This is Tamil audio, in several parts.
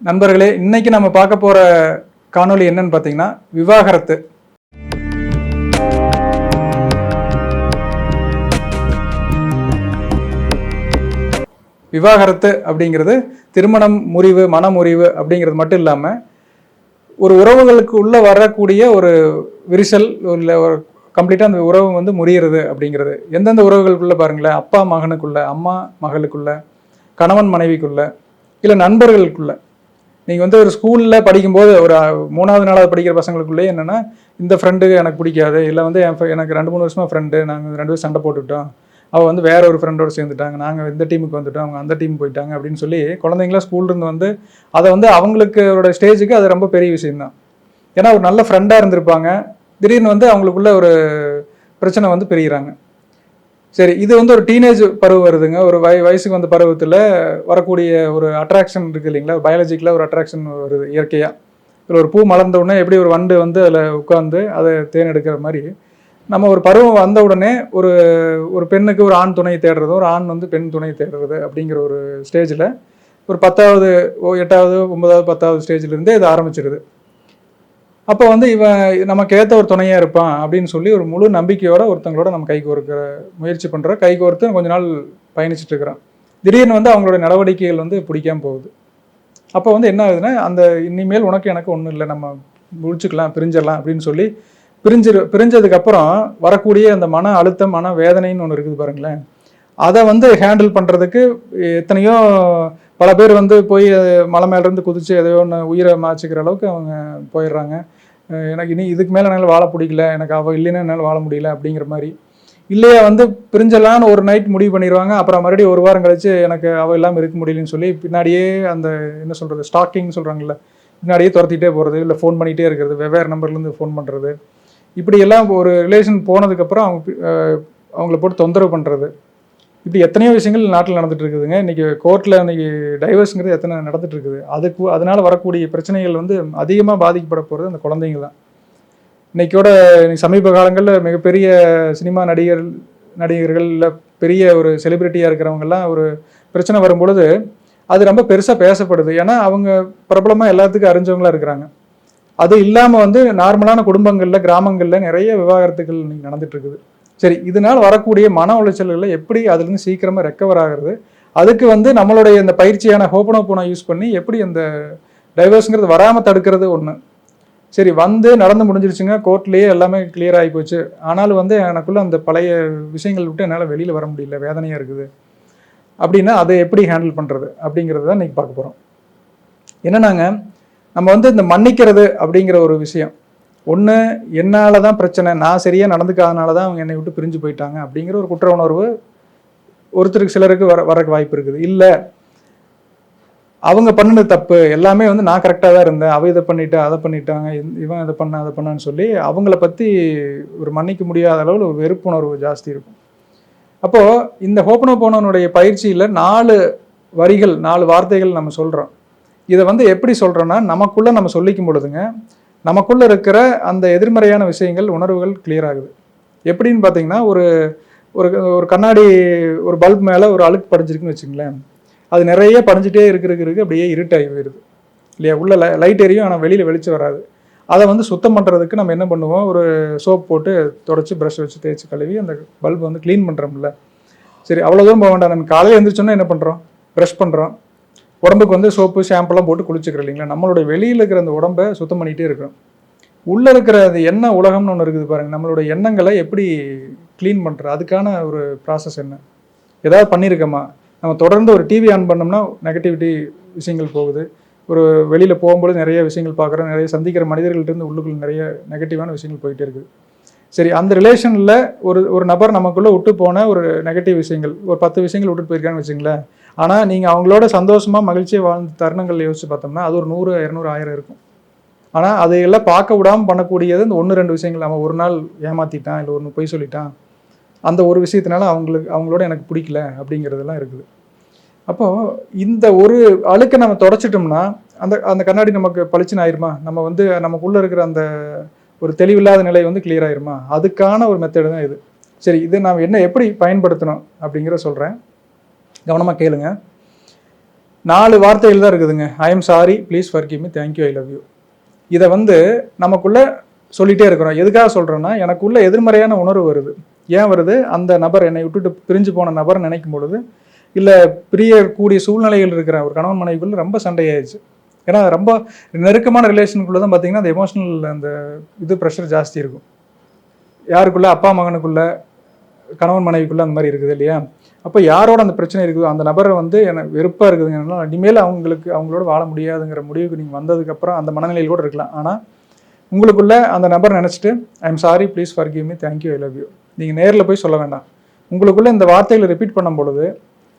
நண்பர்களே, இன்னைக்கு நம்ம பார்க்க போற காணொளி என்னன்னு பார்த்தீங்கன்னா, விவாகரத்து. விவாகரத்து அப்படிங்கிறது திருமணம் முறிவு, மனமுறிவு அப்படிங்கிறது மட்டும் இல்லாமல் ஒரு உறவுகளுக்கு உள்ள வரக்கூடிய ஒரு விரிசல், இல்லை ஒரு கம்ப்ளீட்டாக அந்த உறவு வந்து முறியறது அப்படிங்கிறது. எந்தெந்த உறவுகளுக்குள்ள பாருங்களேன், அப்பா மகனுக்குள்ள, அம்மா மகளுக்குள்ள, கணவன் மனைவிக்குள்ள, இல்லை நண்பர்களுக்குள்ள. நீங்கள் வந்து ஒரு ஸ்கூலில் படிக்கும்போது ஒரு 3வது 4வது படிக்கிற பசங்களுக்குள்ளே என்னென்னா, இந்த ஃப்ரெண்டு எனக்கு பிடிக்காது, இல்லை வந்து எனக்கு 2-3 வருஷமாக ஃப்ரெண்டு, நாங்கள் 2 பேரும் சண்டை போட்டுக்கிட்டோம், அவள் வந்து வேற ஒரு ஃப்ரெண்டோடு சேர்ந்துட்டாங்க, நாங்கள் இந்த டீமுக்கு வந்துட்டோம், அவங்க அந்த டீம் போயிட்டாங்க அப்படின்னு சொல்லி குழந்தைங்களா ஸ்கூல்லேருந்து வந்து அதை வந்து அவங்களுக்கோட ஸ்டேஜுக்கு அது ரொம்ப பெரிய விஷயம்தான். ஏன்னா ஒரு நல்ல ஃப்ரெண்டாக இருந்திருப்பாங்க, திடீர்னு வந்து அவங்களுக்குள்ள ஒரு பிரச்சனை வந்து பிரிகிறாங்க. சரி, இது வந்து ஒரு டீனேஜ் பருவம் வருதுங்க. ஒரு வயசுக்கு வந்த பருவத்தில் வரக்கூடிய ஒரு அட்ராக்ஷன் இருக்குது இல்லைங்களா, பயாலஜிக்கலாக ஒரு அட்ராக்ஷன் வருது இயற்கையாக. இதில் ஒரு பூ மலர்ந்த உடனே எப்படி ஒரு வண்டு வந்து அதில் உட்காந்து அதை தேன் எடுக்கிற மாதிரி, நம்ம ஒரு பருவம் வந்த உடனே ஒரு ஒரு பெண்ணுக்கு ஒரு ஆண் துணை தேடுறது, ஒரு ஆண் வந்து பெண் துணை தேடுறது அப்படிங்கிற ஒரு ஸ்டேஜில் ஒரு 10வது 8வது 9வது 10வது ஸ்டேஜிலேருந்தே இது ஆரம்பிச்சிருது. அப்போ வந்து இவன் நமக்கு ஏற்ற ஒரு துணையாக இருப்பான் அப்படின்னு சொல்லி ஒரு முழு நம்பிக்கையோட ஒருத்தங்களோட நம்ம கை கோர்க்கிற முயற்சி பண்ணுறோம். கை கோர்த்து கொஞ்ச நாள் பயணிச்சுட்டு இருக்கிறோம். திடீர்னு வந்து அவங்களோட நடவடிக்கைகள் வந்து பிடிக்காமல் போகுது. அப்போ வந்து என்ன ஆகுதுன்னா, அந்த இனிமேல் உனக்கு எனக்கு ஒன்றும் இல்லை, நம்ம முடிச்சுக்கலாம், பிரிஞ்சிடலாம் அப்படின்னு சொல்லி பிரிஞ்சதுக்கப்புறம் வரக்கூடிய அந்த மன அழுத்தம், மன வேதனைன்னு ஒன்று இருக்குது பாருங்களேன். அதை வந்து ஹேண்டில் பண்ணுறதுக்கு எத்தனையோ பல பேர் வந்து போய் மலை மேலேருந்து குதித்து எதையோ ஒன்று உயிரை மாச்சிக்கிற அளவுக்கு அவங்க போயிடுறாங்க. எனக்கு இனி இதுக்கு மேலே என்னால் வாழ பிடிக்கல, எனக்கு அவள் இல்லைன்னா என்னால் வாழ முடியல அப்படிங்கிற மாதிரி. இல்லையா வந்து பிரிஞ்சலான்னு ஒரு நைட் முடிவு பண்ணிடுவாங்க. அப்புறம் மறுபடியும் ஒரு வாரம் கழிச்சு எனக்கு அவள் இல்லாமல் இருக்க முடியலன்னு சொல்லி பின்னாடியே அந்த என்ன சொல்கிறது, ஸ்டாக்கிங் சொல்கிறாங்கல்ல, பின்னாடியே துரத்திட்டே போகிறது, இல்லை ஃபோன் பண்ணிகிட்டே இருக்கிறது, வெவ்வேறு நம்பர்லேருந்து ஃபோன் பண்ணுறது, இப்படியெல்லாம் ஒரு ரிலேஷன் போனதுக்கப்புறம் அவங்கள போட்டு தொந்தரவு பண்ணுறது, இப்படி எத்தனையோ விஷயங்கள் நாட்டில் நடந்துட்டு இருக்குதுங்க. இன்றைக்கி கோர்ட்டில் இன்றைக்கி டைவர்ஸுங்கிறது எத்தனை நடந்துட்டு இருக்குது. அதனால் வரக்கூடிய பிரச்சனைகள் வந்து அதிகமாக பாதிக்கப்பட போகிறது அந்த குழந்தைங்க தான். இன்றைக்கோட சமீப காலங்களில் மிகப்பெரிய சினிமா நடிகர்கள் இல்லை பெரிய ஒரு செலிப்ரிட்டியாக இருக்கிறவங்கெல்லாம் ஒரு பிரச்சனை வரும்பொழுது அது ரொம்ப பெருசாக பேசப்படுது. ஏன்னா அவங்க பிரபலமாக எல்லாத்துக்கும் அறிஞ்சவங்களாக இருக்கிறாங்க. அது இல்லாமல் வந்து நார்மலான குடும்பங்களில், கிராமங்களில் நிறைய விவாகரத்துகள் இன்னைக்கு நடந்துட்டு இருக்குது. சரி, இதனால் வரக்கூடிய மன உளைச்சல்களை எப்படி அதுலேருந்து சீக்கிரமாக ரெக்கவர் ஆகிறது, அதுக்கு வந்து நம்மளுடைய இந்த பயிற்சியான ஹோபனோபோனோ யூஸ் பண்ணி எப்படி அந்த டைவர்ஸுங்கிறது வராமல் தடுக்கிறது ஒன்று. சரி, வந்து நடந்து முடிஞ்சிருச்சுங்க, கோர்ட்லேயே எல்லாமே கிளியர் ஆகி போச்சு, ஆனாலும் வந்து எனக்குள்ளே அந்த பழைய விஷயங்கள் விட்டு என்னால் வெளியில் வர முடியல, வேதனையாக இருக்குது அப்படின்னா அதை எப்படி ஹேண்டில் பண்ணுறது அப்படிங்கிறது தான் இன்றைக்கி பார்க்க போகிறோம். என்னன்னாங்க, நம்ம வந்து இந்த மன்னிக்கிறது அப்படிங்கிற ஒரு விஷயம், ஒன்று என்னால் தான் பிரச்சனை, நான் சரியாக நடந்துக்காதனால தான் அவங்க என்னை விட்டு பிரிஞ்சு போயிட்டாங்க அப்படிங்கிற ஒரு குற்ற உணர்வு ஒருத்தருக்கு சிலருக்கு வரக்கு வாய்ப்பு இருக்குது. இல்லை அவங்க பண்ணினது தப்பு, எல்லாமே வந்து நான் கரெக்டாக தான் இருந்தேன், அவ இதை பண்ணிட்டா அதை பண்ணிட்டாங்க, இவன் இதை பண்ண அதை பண்ணான்னு சொல்லி அவங்கள பற்றி ஒரு மன்னிக்க முடியாத அளவில் ஒரு வெறுப்புணர்வு ஜாஸ்தி இருக்கும். அப்போது இந்த ஹோபனோபோனோனுடைய பயிற்சியில் 4 வரிகள் 4 வார்த்தைகள் நம்ம சொல்கிறோம். இதை வந்து எப்படி சொல்கிறோன்னா, நமக்குள்ளே நம்ம சொல்லிக்கும் பொழுதுங்க நமக்குள்ளே இருக்கிற அந்த எதிர்மறையான விஷயங்கள், உணர்வுகள் கிளியர் ஆகுது. எப்படின்னு பார்த்தீங்கன்னா, ஒரு ஒரு கண்ணாடி ஒரு பல்ப் மேலே ஒரு அழுக்கு படிஞ்சிருக்குன்னு வச்சுங்களேன், அது நிறைய படிஞ்சிட்டே இருக்கிறதுக்கு அப்படியே இருட்டாகி போயிடுது இல்லையா. உள்ள லைட் எரியும், ஆனால் வெளியில் வெளிச்சம் வராது. அதை வந்து சுத்தம் பண்ணுறதுக்கு நம்ம என்ன பண்ணுவோம், ஒரு சோப் போட்டு தொடச்சி ப்ரஷ் வச்சு தேய்ச்சி கழுவி அந்த பல்ப் வந்து க்ளீன் பண்ணுறோம்ல. சரி, அவ்வளோ தூரம் போக வேண்டாம். நம்ம காலையில் எழுந்திரிச்சோன்னா என்ன பண்ணுறோம், ப்ரஷ் பண்ணுறோம், உடம்புக்கு வந்து சோப்பு ஷாம்பெல்லாம் போட்டு குளிச்சுக்கிறோம் இல்லைங்களா. நம்மளுடைய வெளியில் இருக்கிற அந்த உடம்பை சுத்தம் பண்ணிகிட்டே இருக்கிறோம். உள்ளே இருக்கிற அந்த எண்ணெய் உலகம்னு ஒன்று இருக்குது பாருங்கள், நம்மளோட எண்ணங்களை எப்படி க்ளீன் பண்ணுறது, அதுக்கான ஒரு ப்ராசஸ் என்ன, ஏதாவது பண்ணியிருக்கோமா. நம்ம தொடர்ந்து ஒரு டிவி ஆன் பண்ணோம்னா நெகட்டிவிட்டி விஷயங்கள் போகுது, ஒரு வெளியில் போகும்போது நிறைய விஷயங்கள் பார்க்குறோம், நிறைய சந்திக்கிற மனிதர்கள்ட்டேருந்து உள்ளுக்குள்ள நிறைய நெகட்டிவான விஷயங்கள் போயிட்டே இருக்குது. சரி, அந்த ரிலேஷனில் ஒரு நபர் நமக்குள்ளே விட்டு போன ஒரு நெகட்டிவ் விஷயங்கள், ஒரு 10 விஷயங்கள் விட்டுட்டு போயிருக்கான்னு வச்சுங்களேன். ஆனால் நீங்கள் அவங்களோட சந்தோஷமாக மகிழ்ச்சியாக வாழ்ந்த தருணங்கள் யோசிச்சு பார்த்தோம்னா அது ஒரு 100, 200, 1000 இருக்கும். ஆனால் அதையெல்லாம் பார்க்க விடாமல் பண்ணக்கூடியது இந்த 1-2 விஷயங்கள். அவன் ஒரு நாள் ஏமாற்றிட்டான், இல்லை ஒன்று பொய் சொல்லிட்டான், அந்த ஒரு விஷயத்தினால அவங்களோட எனக்கு பிடிக்கல அப்படிங்கிறதெல்லாம் இருக்குது. அப்போது இந்த ஒரு அழுக்கை நம்ம தொடச்சிட்டோம்னா அந்த அந்த கண்ணாடி நமக்கு பளிச்சுன்னு ஆயிருமா, நம்ம வந்து நமக்குள்ளே இருக்கிற அந்த ஒரு தெளிவில்லாத நிலை வந்து கிளியர் ஆயிருமா, அதுக்கான ஒரு மெத்தடு தான் இது. சரி, இது நாம் எப்படி பயன்படுத்தணும் அப்படிங்கிற சொல்கிறேன், கவனமாக கேளுங்க. 4 வார்த்தைகள் தான் இருக்குதுங்க. ஐ am sorry, please forgive me, thank you, I love you. இதை வந்து நமக்குள்ள சொல்லிட்டே இருக்கிறோம். எதுக்காக சொல்கிறேன்னா, எனக்குள்ள எதிர்மறையான உணர்வு வருது. ஏன் வருது? அந்த நபர் என்னை விட்டுட்டு பிரிஞ்சு போன நபர் நினைக்கும் பொழுது, இல்லை பிரியக்கூடிய சூழ்நிலைகள் இருக்கிற ஒரு கணவன் மனைவிக்குள்ள ரொம்ப சண்டையாயிடுச்சு. ஏன்னா ரொம்ப நெருக்கமான ரிலேஷனுக்குள்ளே தான் பார்த்தீங்கன்னா அந்த எமோஷனல் அந்த ப்ரெஷர் ஜாஸ்தி இருக்கும். யாருக்குள்ள? அப்பா மகனுக்குள்ள, கணவன் மனைவிக்குள்ள அந்த மாதிரி இருக்குது இல்லையா? அப்போ யாரோட அந்த பிரச்சனை இருக்குதோ அந்த நபரை வந்து எனக்கு வெறுப்பாக இருக்குதுங்கன்னா இனிமேல் அவங்களோட வாழ முடியாதுங்கிற முடிவுக்கு நீங்கள் வந்ததுக்கப்புறம் அந்த மனநிலையில் கூட இருக்கலாம். ஆனால் உங்களுக்குள்ள அந்த நபர் நினச்சிட்டு ஐ am sorry, please forgive me, thank you, I love you, நீங்கள் நேரில் போய் சொல்ல வேண்டாம். உங்களுக்குள்ள இந்த வார்த்தைகளை ரிப்பீட் பண்ணும் பொழுது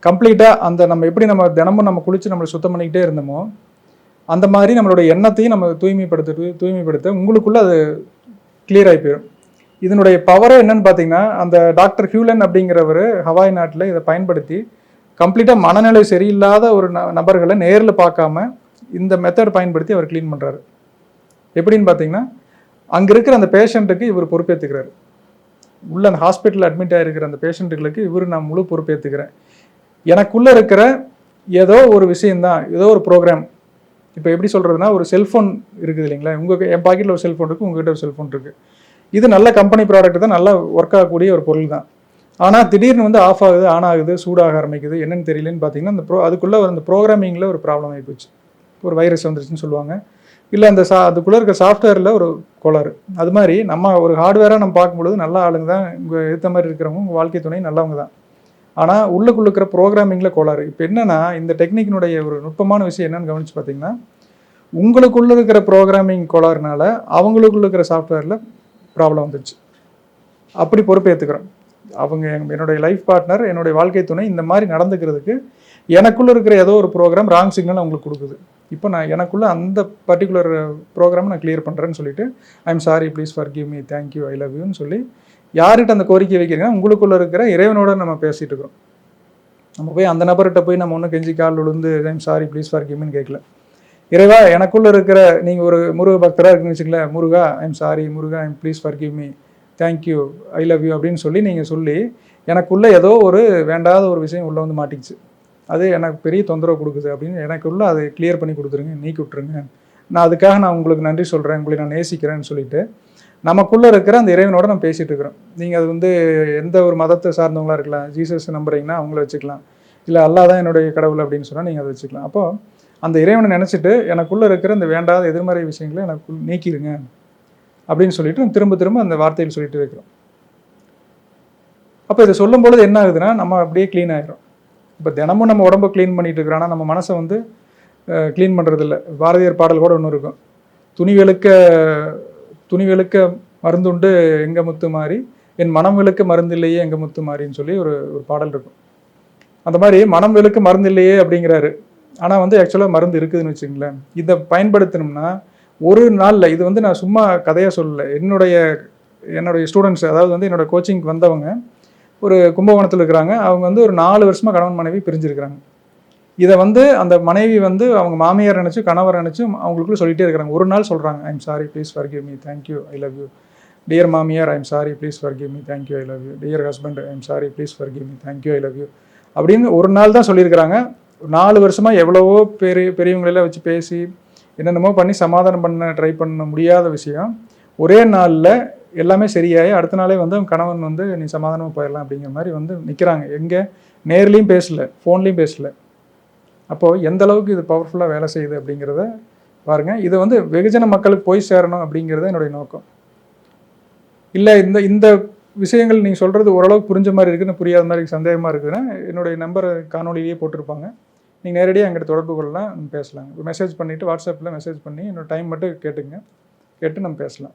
கம்ப்ளீட்டாக அந்த நம்ம எப்படி நம்ம தினமும் நம்ம குளித்து நம்மளை சுத்தம் பண்ணிக்கிட்டே இருந்தோமோ அந்த மாதிரி நம்மளோட எண்ணத்தையும் நம்ம தூய்மைப்படுத்த உங்களுக்குள்ள அது கிளியர் ஆகி போயிடும். இதனுடைய பவரே என்னன்னு பார்த்தீங்கன்னா, அந்த டாக்டர் ஹியூலன் அப்படிங்கிறவர் ஹவாய் நாட்டில் இதை பயன்படுத்தி கம்ப்ளீட்டாக மனநிலை சரியில்லாத ஒரு நபர்களை நேரில் பார்க்காம இந்த மெத்தட் பயன்படுத்தி அவர் க்ளீன் பண்ணுறாரு. எப்படின்னு பார்த்தீங்கன்னா, அங்கே இருக்கிற அந்த பேஷண்ட்டுக்கு இவர் பொறுப்பேற்றுக்கிறாரு. உள்ள அந்த ஹாஸ்பிட்டலில் அட்மிட் ஆகிருக்கிற அந்த பேஷண்ட்டுகளுக்கு நான் முழு பொறுப்பேற்றுக்கிறேன். எனக்குள்ளே இருக்கிற ஏதோ ஒரு விஷயந்தான், ஏதோ ஒரு ப்ரோக்ராம். இப்போ எப்படி சொல்கிறதுனா, ஒரு செல்ஃபோன் இருக்குது இல்லைங்களா? என் பாக்கெட்டில் ஒரு செல்ஃபோன் இருக்குது, உங்ககிட்ட ஒரு செல்ஃபோன் இருக்குது. இது நல்ல கம்பெனி ப்ராடக்ட் தான், நல்லா ஒர்க் ஆகக்கூடிய ஒரு பொருள் தான். ஆனால் திடீர்னு வந்து ஆஃப் ஆகுது, ஆன் ஆகுது, சூடாக ஆரம்பிக்குது, என்னென்னு தெரியலன்னு பார்த்தீங்கன்னா அதுக்குள்ளே அந்த ப்ரோக்ராமிங்கில் ஒரு ப்ராப்ளம் ஆகி போச்சு. ஒரு வைரஸ் வந்துருச்சுன்னு சொல்லுவாங்க. இல்லை அந்த அதுக்குள்ளே இருக்க சாஃப்ட்வேரில் ஒரு கோளாறு. அது மாதிரி நம்ம ஒரு ஹார்ட்வேராக நம்ம பார்க்கும்பொழுது நல்ல ஆளுங்க தான், உங்கள் ஏற்ற மாதிரி இருக்கிறவங்க உங்கள் வாழ்க்கை துணை நல்லவங்க தான். ஆனால் உள்ளுக்குள்ள இருக்கிற ப்ரோக்ராமிங்கில் கோளாறு. இப்போ என்னென்னா, இந்த டெக்னிக்கினுடைய ஒரு நுட்பமான விஷயம் என்னென்னு கவனித்து பார்த்தீங்கன்னா, உங்களுக்குள்ளே இருக்கிற ப்ரோக்ராமிங் கோளாறுனால அவங்களுக்குள்ள இருக்கிற சாஃப்ட்வேரில் ப்ராப்ளம் வந்துடுச்சு. அப்படி பொறுப்பேற்றுக்கிறோம். அவங்க என்னுடைய லைஃப் பார்ட்னர், என்னுடைய வாழ்க்கை துணை இந்த மாதிரி நடந்துக்கிறதுக்கு எனக்குள்ளே இருக்கிற ஏதோ ஒரு ப்ரோக்ராம் ராங் சிக்னல் அவங்களுக்கு கொடுக்குது. இப்போ நான் எனக்குள்ளே அந்த பர்டிகுலர் ப்ரோக்ராமை நான் கிளியர் பண்ணுறேன்னு சொல்லிட்டு I am sorry, please forgive me, thank you, I love யூன்னு சொல்லி யார்கிட்ட அந்த கோரிக்கை வைக்கிறீங்கன்னா உங்களுக்குள்ளே இருக்கிற இறைவனோட நம்ம பேசிகிட்டு இருக்கிறோம். நம்ம போய் அந்த நபர்கிட்ட போய் நம்ம ஒன்றும் கெஞ்சி கால் விழுந்து I am sorry, please forgive மீன்னு கேட்கல. இறைவா, எனக்குள்ளே இருக்கிற நீங்கள் ஒரு முருக பக்தராக இருக்குன்னு வச்சுங்களேன், Muruga I am sorry, Muruga I am please forgive me, thank you, I love you அப்படின்னு சொல்லி எனக்குள்ளே ஏதோ ஒரு வேண்டாத ஒரு விஷயம் உள்ளே வந்து மாட்டிக்கிச்சு, அது எனக்கு பெரிய தொந்தரவு கொடுக்குது அப்படின்னு எனக்குள்ளே அதை கிளியர் பண்ணி கொடுத்துருங்க, நீக்கி விட்டுருங்க, நான் உங்களுக்கு நன்றி சொல்கிறேன், உங்களை நான் நேசிக்கிறேன்னு சொல்லிட்டு நமக்குள்ளே இருக்கிற அந்த இறைவனோட நம்ம பேசிகிட்டு இருக்கிறோம். நீங்கள் அது வந்து எந்த ஒரு மதத்தை சார்ந்தவங்களாக இருக்கலாம், ஜீசஸ் நம்புறீங்கன்னா அவங்கள வச்சுக்கலாம், இல்லை அல்லா தான் என்னுடைய கடவுள் அப்படின்னு சொன்னால் நீங்கள் அதை வச்சுக்கலாம். அப்போது அந்த இறைவனை நினச்சிட்டு எனக்குள்ளே இருக்கிற அந்த வேண்டாத எதிர்மறை விஷயங்களை எனக்கு நீக்கிடுங்க அப்படின்னு சொல்லிட்டு திரும்ப திரும்ப அந்த வார்த்தையில் சொல்லிட்டு வைக்கிறோம். அப்போ இதை சொல்லும் பொழுது என்ன ஆகுதுன்னா, நம்ம அப்படியே க்ளீன் ஆகிடும். இப்போ தினமும் நம்ம உடம்பை க்ளீன் பண்ணிட்டு இருக்கிறோம், ஆனால் நம்ம மனசை வந்து க்ளீன் பண்ணுறது இல்லை. பாரதியார் பாடல் கூட ஒன்று இருக்கும், துணிவெளுக்க மருந்துண்டு எங்க முத்து மாறி, என் மனம் வெளுக்க மருந்து இல்லையே எங்க முத்து மாறின்னு சொல்லி ஒரு பாடல் இருக்கும். அந்த மாதிரி மனம் வெளுக்க மருந்து இல்லையே அப்படிங்கிறாரு. ஆனால் வந்து ஆக்சுவலாக மருந்து இருக்குதுன்னு வச்சுங்களேன். இதை பயன்படுத்தணும்னா ஒரு நாளில், இது வந்து நான் சும்மா கதையாக சொல்லலை, என்னுடைய ஸ்டூடெண்ட்ஸ், அதாவது வந்து என்னோட கோச்சிங்க்கு வந்தவங்க ஒரு கும்பகோணத்தில் இருக்கிறாங்க. அவங்க வந்து ஒரு 4 வருஷமாக கணவன் மனைவி பிரிஞ்சிருக்கிறாங்க. இதை வந்து அந்த மனைவி வந்து அவங்க மாமியார் நினச்சி கணவர் நினச்சி அவங்களுக்குள்ள சொல்லிகிட்டே இருக்கிறாங்க. ஒரு நாள் சொல்கிறாங்க, I am sorry, please forgive me, thank you, I love you. Dear மாமியார், I am sorry, please forgive me, thank you, I love you. Dear husband, I am sorry, please forgive me, thank you, I love you அப்படின்னு ஒரு நாள் தான் சொல்லியிருக்கிறாங்க. 4 வருஷமாக எவ்வளவோ பெரியவங்களெல்லாம் வச்சு பேசி என்னென்னமோ பண்ணி சமாதானம் ட்ரை பண்ண முடியாத விஷயம் ஒரே நாளில் எல்லாமே சரியாகி அடுத்த நாளே வந்து அவங்க கணவன் வந்து நீ சமாதானமாக போயிடலாம் அப்படிங்கிற மாதிரி வந்து நிற்கிறாங்க. எங்கே நேர்லேயும் பேசலை, ஃபோன்லேயும் பேசலை. அப்போது எந்த அளவுக்கு இது பவர்ஃபுல்லாக வேலை செய்யுது அப்படிங்கிறத பாருங்கள். இதை வந்து வெகுஜன மக்களுக்கு போய் சேரணும் அப்படிங்கிறது என்னுடைய நோக்கம். இல்லை இந்த விஷயங்கள் நீங்கள் சொல்கிறது ஓரளவுக்கு புரிஞ்ச மாதிரி இருக்குதுன்னு, புரியாத மாதிரி சந்தேகமாக இருக்குதுன்னா என்னுடைய நம்பரை காணொலியிலேயே போட்டிருப்பாங்க, நீங்கள் நேரடியாக எங்கிட்ட தொடர்பு கொள்ளலாம், நம்ம பேசலாம். மெசேஜ் பண்ணிவிட்டு வாட்ஸ்அப்பில் மெசேஜ் பண்ணி என்னோடய டைம் மட்டும் கேட்டு நம்ம பேசலாம்.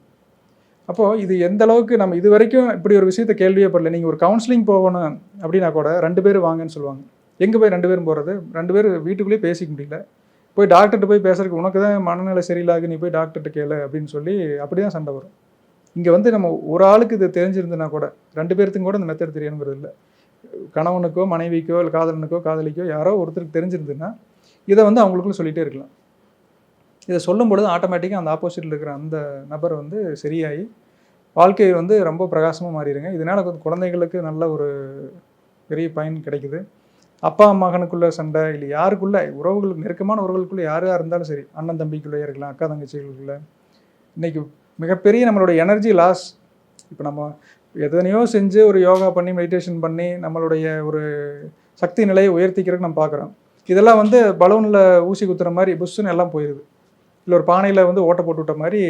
அப்போது இது எந்த அளவுக்கு நம்ம இது வரைக்கும் இப்படி ஒரு விஷயத்தை கேள்வியே படல. நீங்கள் ஒரு கவுன்சிலிங் போகணும் அப்படின்னா கூட 2 பேர் வாங்கன்னு சொல்லுவாங்க. எங்கே போய் 2 பேரும் போகிறது? 2 பேர் வீட்டுக்குள்ளேயே பேசிக்க முடியல, போய் டாக்டர்கிட்ட போய் பேசுறதுக்கு உனக்கு தான் மனநிலை சரியில்லாது, நீ போய் டாக்டர்கிட்ட கேளு அப்படின்னு சொல்லி அப்படி தான் சண்டை வரும். இங்கே வந்து நம்ம ஒரு ஆளுக்கு இது தெரிஞ்சிருந்துன்னா கூட 2 பேர்த்துக்கும் கூட இந்த மெத்தட் தெரியணுங்கிறது இல்லை. கணவனுக்கோ மனைவிக்கோ இல்லை காதலனுக்கோ காதலிக்கோ யாரோ ஒருத்தருக்கு தெரிஞ்சிருந்துன்னா இதை வந்து அவங்களுக்குள்ள சொல்லிகிட்டே இருக்கலாம். இதை சொல்லும் பொழுது ஆட்டோமேட்டிக்காக அந்த ஆப்போசிட்டில் இருக்கிற அந்த நபர் வந்து சரியாகி வாழ்க்கை வந்து ரொம்ப பிரகாசமாக மாறிடுங்க. இதனால் குழந்தைகளுக்கு நல்ல ஒரு பெரிய பயன் கிடைக்குது. அப்பா மகனுக்குள்ள சண்டை, இல்லை யாருக்குள்ள உறவுகளுக்கு நெருக்கமான உறவுகளுக்குள்ள யாராக இருந்தாலும் சரி, அண்ணன் தம்பிக்குள்ளே இருக்கலாம், அக்கா தங்கச்சிகளுக்குள்ள, இன்னைக்கு மிகப்பெரிய நம்மளோட எனர்ஜி லாஸ். இப்போ நம்ம எத்தனையோ செஞ்சு ஒரு யோகா பண்ணி மெடிடேஷன் பண்ணி நம்மளுடைய ஒரு சக்தி நிலையை உயர்த்திக்கிறதுக்கு நம்ம பார்க்குறோம். இதெல்லாம் வந்து பலூனில் ஊசி குத்துற மாதிரி புஷ்ஷுன்னு எல்லாம் போயிடுது. இல்லை ஒரு பானையில் வந்து ஓட்டை போட்டு விட்ட மாதிரி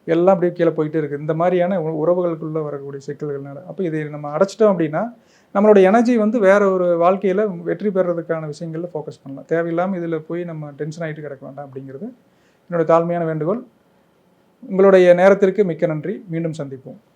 எல்லாம் அப்படியே கீழே போயிட்டே இருக்குது. இந்த மாதிரியான உறவுகளுக்குள்ளே வரக்கூடிய சிக்கல்கள்னால. அப்போ இதை நம்ம அடைச்சிட்டோம் அப்படின்னா நம்மளோட எனர்ஜி வந்து வேற ஒரு வாழ்க்கையில் வெற்றி பெறதுக்கான விஷயங்களில் ஃபோக்கஸ் பண்ணலாம். தேவையில்லாமல் இதில் போய் நம்ம டென்ஷன் ஆகிட்டு கிடக்க வேண்டாம் அப்படிங்கிறது என்னோட தாழ்மையான வேண்டுகோள். உங்களுடைய நேரத்திற்கு மிக்க நன்றி. மீண்டும் சந்திப்போம்.